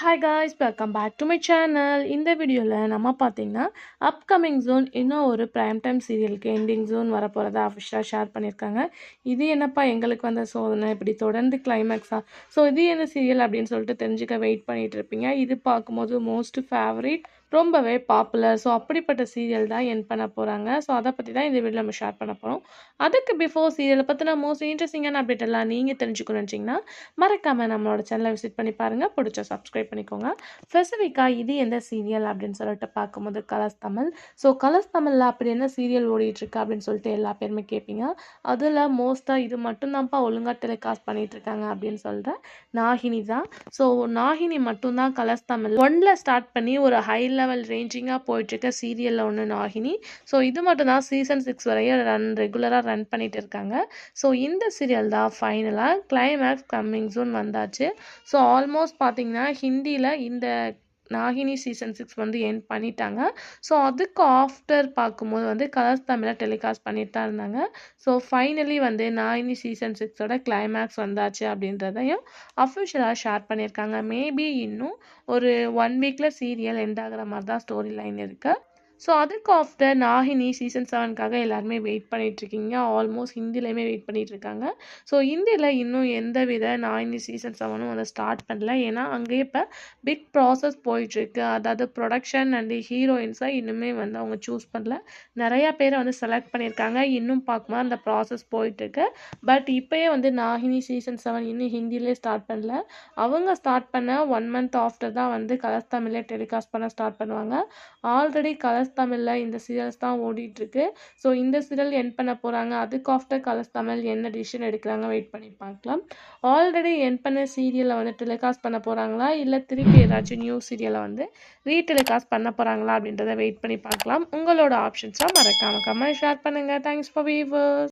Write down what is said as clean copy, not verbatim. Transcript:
Hi guys welcome back to my channel. இந்த வீடியோவில் நம்ம பார்த்தீங்கன்னா அப்கமிங் ஜோன் இன்னும் ஒரு ப்ரைம் டைம் சீரியலுக்கு எண்டிங் ஜோன் வரப்போகிறதா அஃபிஷியலாக ஷேர் பண்ணியிருக்காங்க. இது என்னப்பா எங்களுக்கு வந்த சோதனை இப்படி தொடர்ந்து கிளைமேக்ஸா? ஸோ இது என்ன சீரியல் அப்படின்னு சொல்லிட்டு தெரிஞ்சுக்க வெயிட் பண்ணிகிட்டு இருப்பீங்க. இது பார்க்கும்போது மோஸ்ட் ஃபேவரட், ரொம்பவே பாப்புலர். ஸோ அப்படிப்பட்ட சீரியல் தான் என் பண்ண போகிறாங்க. ஸோ அதை பற்றி தான் இந்த வீடியோ நம்ம ஷேர் பண்ண போகிறோம். அதுக்கு பிஃபோர் சீரியலை பற்றின மோஸ்ட் இன்ட்ரெஸ்டிங்கான அப்டேட் எல்லாம் நீங்கள் தெரிஞ்சுக்கணும்னு நினச்சிங்கன்னா மறக்காமல் நம்மளோட சேனலை விசிட் பண்ணி பாருங்கள். பிடிச்ச சப்ஸ்கிரைப் பண்ணிக்கோங்க. ஸ்பெசிஃபிக்காக இது எந்த சீரியல் அப்படின்னு சொல்லிட்டு பார்க்கும்போது கலர்ஸ் தமிழ். ஸோ கலர்ஸ் தமிழில் அப்படி என்ன சீரியல் ஓடிட்டுருக்கு அப்படின்னு சொல்லிட்டு எல்லா பேருமே கேட்பீங்க. அதில் மோஸ்ட்டாக இது மட்டும்தான்ப்பா ஒழுங்காக டெலிகாஸ்ட் பண்ணிகிட்ருக்காங்க அப்படின்னு சொல்கிறேன் நாகினி தான். ஸோ நாகினி மட்டும்தான் கலர்ஸ் தமிழ் ஒன்றில் ஸ்டார்ட் பண்ணி ஒரு ஹை லெவல் ரேஞ்சிங்காக போயிட்டுருக்க சீரியலில் ஒன்று நாகினி. ஸோ இது மட்டும்தான் சீசன் 6 வரையும் ரெகுலராக ரன் பண்ணிகிட்டு இருக்காங்க. ஸோ இந்த சீரியல் தான் ஃபைனலாக கிளைமேக்ஸ் கம்மிங் சூன் வந்தாச்சு. ஸோ ஆல்மோஸ்ட் பார்த்தீங்கன்னா ஹிந்தியில் இந்த நாகினி சீசன் 6 வந்து எண்ட் பண்ணிட்டாங்க. ஸோ அதுக்கு ஆஃப்டர் பார்க்கும்போது வந்து கலர்ஸ் தமிழில் டெலிகாஸ்ட் பண்ணிட்டு தான் இருந்தாங்க. ஸோ ஃபைனலி வந்து நாகினி சீசன் 6ஓட கிளைமேக்ஸ் வந்தாச்சு அப்படின்றதையும் அஃபிஷியலாக ஷேர் பண்ணியிருக்காங்க. மேபி இன்னும் ஒரு 1 வீக்கில் சீரியல் எண்ட் ஆகிற மாதிரி தான் ஸ்டோரி லைன் இருக்குது. ஸோ அதுக்கு ஆஃப்டர் நாகினி சீசன் 7க்காக எல்லாருமே வெயிட் பண்ணிகிட்ருக்கீங்க. ஆல்மோஸ்ட் ஹிந்திலையுமே வெயிட் பண்ணிகிட்ருக்காங்க. ஸோ ஹிந்தியில் இன்னும் எந்த வித நாகினி சீசன் 7ம் வந்து ஸ்டார்ட் பண்ணல. ஏன்னா அங்கேயே இப்போ பிக் ப்ராசஸ் போயிட்டுருக்கு. அதாவது ப்ரொடக்ஷன் அண்டு ஹீரோயின்ஸை இன்னுமே வந்து அவங்க சூஸ் பண்ணல. நிறையா பேரை வந்து செலக்ட் பண்ணியிருக்காங்க. இன்னும் பார்க்கும்போது அந்த ப்ராசஸ் போயிட்டுருக்கு. பட் இப்போயே வந்து நாகினி சீசன் 7 இன்னும் ஹிந்திலே ஸ்டார்ட் பண்ணல. அவங்க ஸ்டார்ட் பண்ண 1 மந்த் ஆஃப்டர் தான் வந்து கலர்ஸ் தமிழே டெலிகாஸ்ட் பண்ண ஸ்டார்ட் பண்ணுவாங்க. ஆல்ரெடி கலர்ஸ் தமிழில் இந்த சீரியல்ஸ் தான் ஓடிட்டுருக்கு. ஸோ இந்த சீரியல் எண்ட் பண்ண போகிறாங்க. அதுக்கு ஆஃப்டர் கலர்ஸ் தமிழ் என்ன டிசிஷன் எடுக்கிறாங்க வெயிட் பண்ணி பார்க்கலாம். ஆல்ரெடி எண்ட் பண்ண சீரியலை வந்து டெலிகாஸ்ட் பண்ண போகிறாங்களா இல்லை திருப்பி ஏதாச்சும் நியூ சீரியலை வந்து ரீடெலிகாஸ்ட் பண்ண போகிறாங்களா அப்படின்றத வெயிட் பண்ணி பார்க்கலாம். உங்களோட ஆப்ஷன்ஸாக மறக்காமல் கமெண்ட் ஷேர் பண்ணுங்கள். Thanks for viewers.